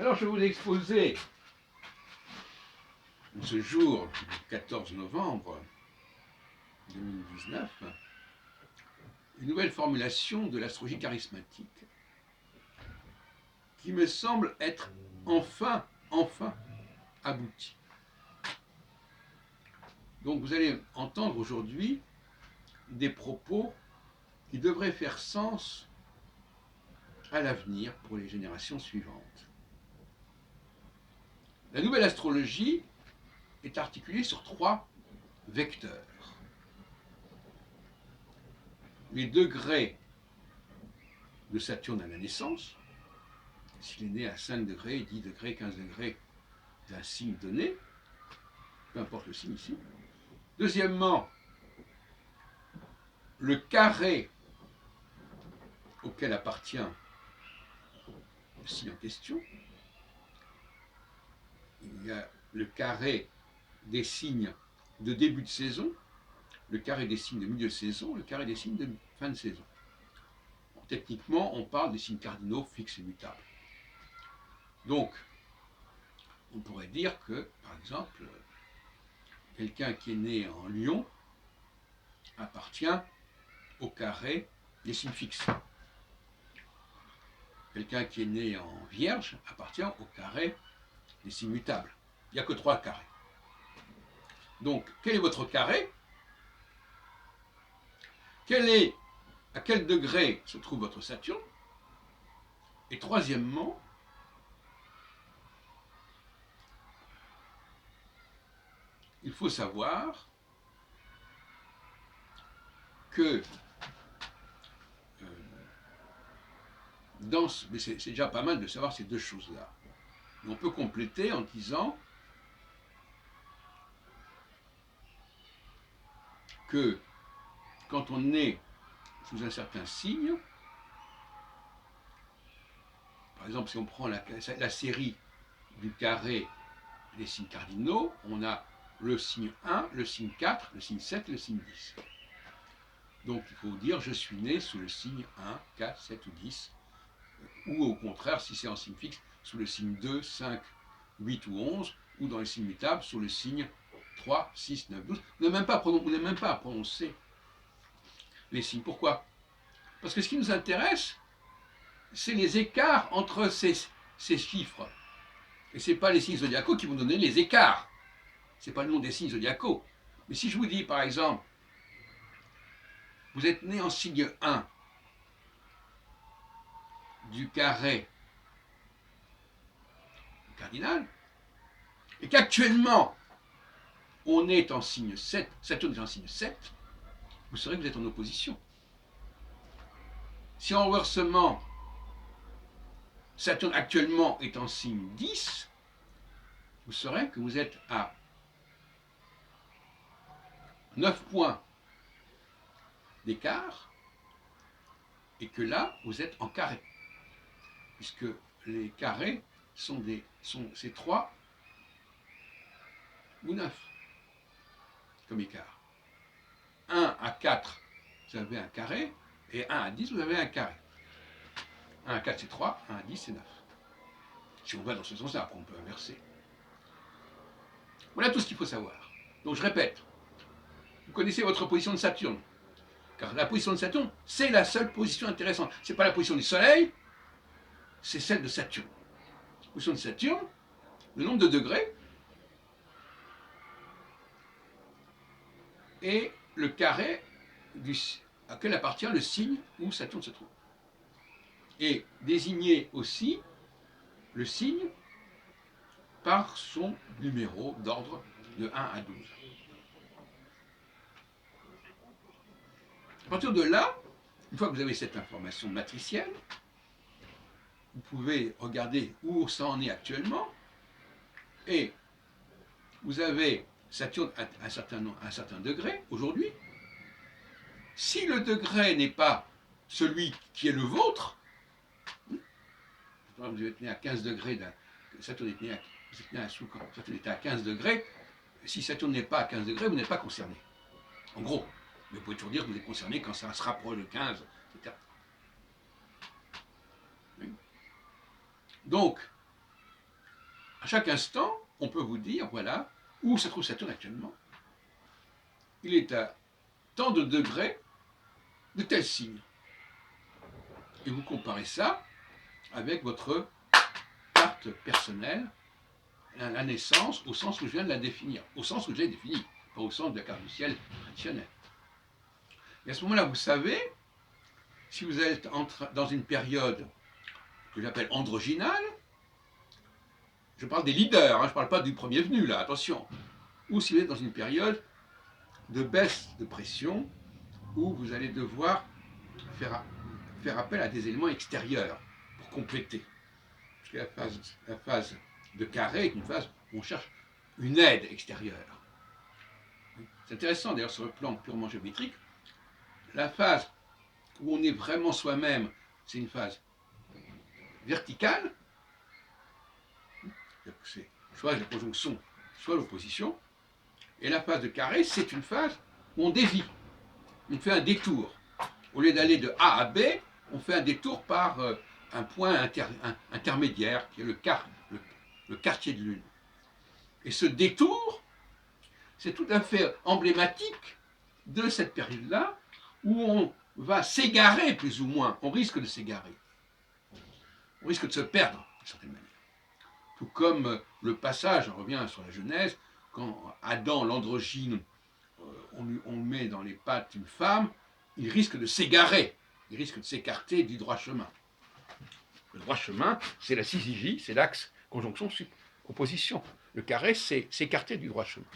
Alors je vais vous exposer ce jour du 14 novembre 2019 une nouvelle formulation de l'astrologie charismatique qui me semble être enfin aboutie. Donc vous allez entendre aujourd'hui des propos qui devraient faire sens à l'avenir pour les générations suivantes. La nouvelle astrologie est articulée sur 3 vecteurs. Les degrés de Saturne à la naissance, s'il est né à 5 degrés, 10 degrés, 15 degrés d'un signe donné, peu importe le signe ici. Deuxièmement, le carré auquel appartient le signe en question. Il y a le carré des signes de début de saison, le carré des signes de milieu de saison, le carré des signes de fin de saison. Bon, techniquement, on parle des signes cardinaux fixes et mutables. Donc, on pourrait dire que, par exemple, quelqu'un qui est né en Lion appartient au carré des signes fixes. Quelqu'un qui est né en Vierge appartient au carré des signes mutables. Il n'y a que 3 carrés. Donc, quel est votre carré? À quel degré se trouve votre Saturne? Et troisièmement, il faut savoir que mais c'est déjà pas mal de savoir ces 2 choses-là. On peut compléter en disant que quand on est sous un certain signe, par exemple si on prend la série du carré des signes cardinaux, on a le signe 1, le signe 4, le signe 7 et le signe 10. Donc il faut dire je suis né sous le signe 1, 4, 7 ou 10, ou au contraire, si c'est en signe fixe, sous le signe 2, 5, 8 ou 11, ou dans les signes mutables, sous le signe 3, 6, 9, 12. Vous n'avez même pas à prononcer les signes. Pourquoi? Parce que ce qui nous intéresse, c'est les écarts entre ces chiffres. Et ce n'est pas les signes zodiacaux qui vont donner les écarts. Ce n'est pas le nom des signes zodiacaux. Mais si je vous dis, par exemple, vous êtes né en signe 1 du carré cardinal, et qu'actuellement, on est en signe 7, Saturne est en signe 7, vous saurez que vous êtes en opposition. Si en renversement, Saturne actuellement est en signe 10, vous saurez que vous êtes à 9 points d'écart et que là, vous êtes en carré. Puisque les carrés c'est 3 ou 9 comme écart. 1 à 4, vous avez un carré, et 1 à 10, vous avez un carré. 1 à 4, c'est 3, 1 à 10, c'est 9. Si on va dans ce sens-là, après on peut inverser. Voilà tout ce qu'il faut savoir. Donc je répète, vous connaissez votre position de Saturne. Car la position de Saturne, c'est la seule position intéressante. Ce n'est pas la position du Soleil, c'est celle de Saturne. La position de Saturne, le nombre de degrés, et le carré auquel appartient le signe où Saturne se trouve. Et désigner aussi le signe par son numéro d'ordre de 1 à 12. À partir de là, une fois que vous avez cette information matricielle, vous pouvez regarder où ça en est actuellement, et vous avez Saturne à un certain degré aujourd'hui. Si le degré n'est pas celui qui est le vôtre, vous êtes né à 15 degrés, Saturne est à 15 degrés, si Saturne n'est pas à 15 degrés, vous n'êtes pas concerné. En gros, mais vous pouvez toujours dire que vous êtes concerné quand ça se rapproche de 15, etc. Donc, à chaque instant, on peut vous dire, voilà, où se trouve Saturne actuellement. Il est à tant de degrés de tel signe. Et vous comparez ça avec votre carte personnelle, la naissance, au sens où je viens de la définir, au sens où je l'ai définie, pas au sens de la carte du ciel traditionnelle. Et à ce moment-là, vous savez, si vous êtes dans une période que j'appelle androgynale, je parle des leaders, je ne parle pas du premier venu, là, attention, ou si vous êtes dans une période de baisse de pression, où vous allez devoir faire appel à des éléments extérieurs pour compléter. Parce que la phase de carré est une phase où on cherche une aide extérieure. C'est intéressant d'ailleurs sur le plan purement géométrique. La phase où on est vraiment soi-même, c'est une phase verticale. C'est soit la conjonction, soit l'opposition. Et la phase de carré, c'est une phase où on dévie. On fait un détour. Au lieu d'aller de A à B, on fait un détour par un point intermédiaire, qui est le quartier de lune. Et ce détour, c'est tout à fait emblématique de cette période-là, où on va s'égarer plus ou moins, on risque de s'égarer. On risque de se perdre, d'une certaine manière. Tout comme le passage, on revient sur la Genèse, quand Adam, l'androgyne, on le met dans les pattes d'une femme, il risque de s'égarer, il risque de s'écarter du droit chemin. Le droit chemin, c'est la syzygie, c'est l'axe conjonction-opposition. Le carré, c'est s'écarter du droit chemin.